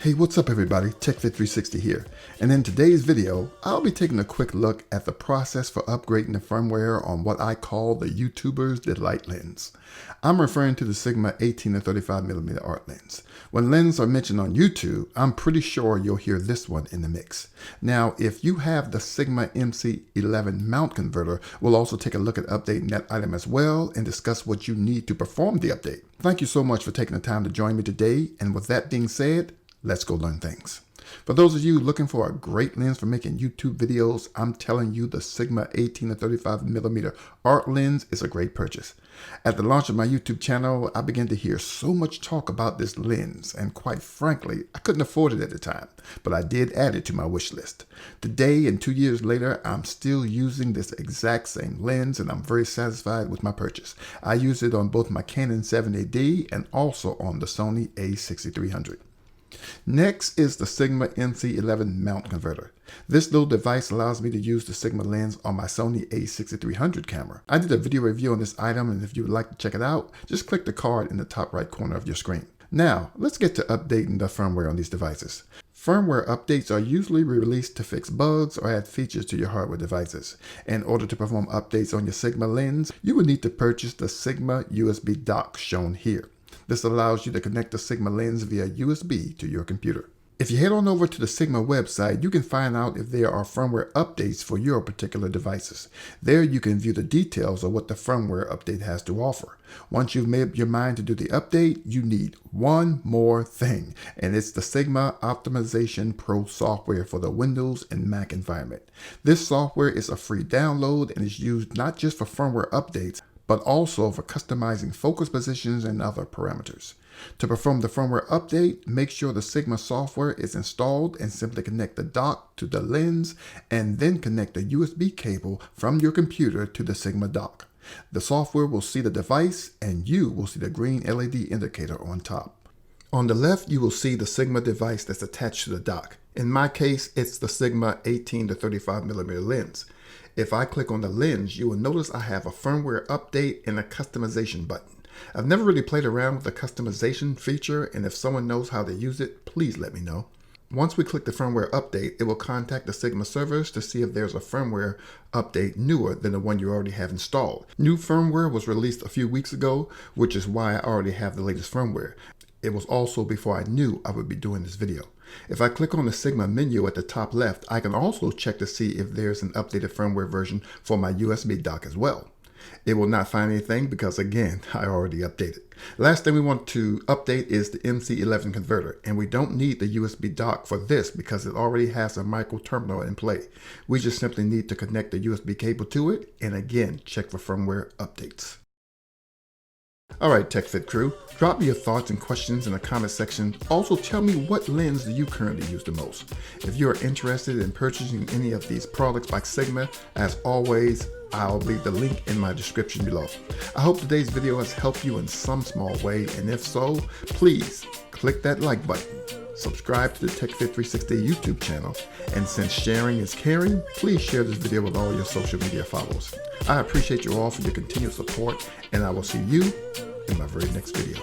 Hey, what's up everybody? TechFit360 here. And in today's video, I'll be taking a quick look at the process for upgrading the firmware on what I call the YouTuber's Delight lens. I'm referring to the Sigma 18 to 35mm art lens. When lenses are mentioned on YouTube, I'm pretty sure you'll hear this one in the mix. Now, if you have the Sigma MC11 mount converter, we'll also take a look at updating that item as well and discuss what you need to perform the update. Thank you so much for taking the time to join me today. And with that being said, let's go learn things. For those of you looking for a great lens for making YouTube videos, I'm telling you the Sigma 18 to 35mm art lens is a great purchase. At the launch of my YouTube channel, I began to hear so much talk about this lens, and quite frankly, I couldn't afford it at the time, but I did add it to my wish list. Today, and 2 years later, I'm still using this exact same lens, and I'm very satisfied with my purchase. I use it on both my Canon 70D and also on the Sony a6300. Next is the Sigma MC11 mount converter. This little device allows me to use the Sigma lens on my Sony a6300 camera. I did a video review on this item, and if you would like to check it out, just click the card in the top right corner of your screen. Now, let's get to updating the firmware on these devices. Firmware updates are usually released to fix bugs or add features to your hardware devices. In order to perform updates on your Sigma lens, you will need to purchase the Sigma USB dock shown here. This allows you to connect the Sigma lens via USB to your computer. If you head on over to the Sigma website, you can find out if there are firmware updates for your particular devices. There you can view the details of what the firmware update has to offer. Once you've made up your mind to do the update, you need one more thing, and it's the Sigma Optimization Pro software for the Windows and Mac environment. This software is a free download and is used not just for firmware updates, but also for customizing focus positions and other parameters. To perform the firmware update, make sure the Sigma software is installed and simply connect the dock to the lens and then connect the USB cable from your computer to the Sigma dock. The software will see the device and you will see the green LED indicator on top. On the left, you will see the Sigma device that's attached to the dock. In my case, it's the Sigma 18 to 35mm lens. If I click on the lens, you will notice I have a firmware update and a customization button. I've never really played around with the customization feature, and if someone knows how to use it, please let me know. Once we click the firmware update, it will contact the Sigma servers to see if there's a firmware update newer than the one you already have installed. New firmware was released a few weeks ago, which is why I already have the latest firmware. It was also before I knew I would be doing this video. If I click on the Sigma menu at the top left, I can also check to see if there's an updated firmware version for my USB dock as well. It will not find anything because, again, I already updated. Last thing we want to update is the MC11 converter, and we don't need the USB dock for this because it already has a micro terminal in play. We just simply need to connect the USB cable to it and, again, check for firmware updates. Alright, TechFit crew, drop me your thoughts and questions in the comment section. Also tell me, what lens do you currently use the most? If you are interested in purchasing any of these products by Sigma, as always, I'll leave the link in my description below. I hope today's video has helped you in some small way, and if so, please click that like button. Subscribe to the TechFit360 YouTube channel, and since sharing is caring, please share this video with all your social media followers. I appreciate you all for your continued support, and I will see you in my very next video.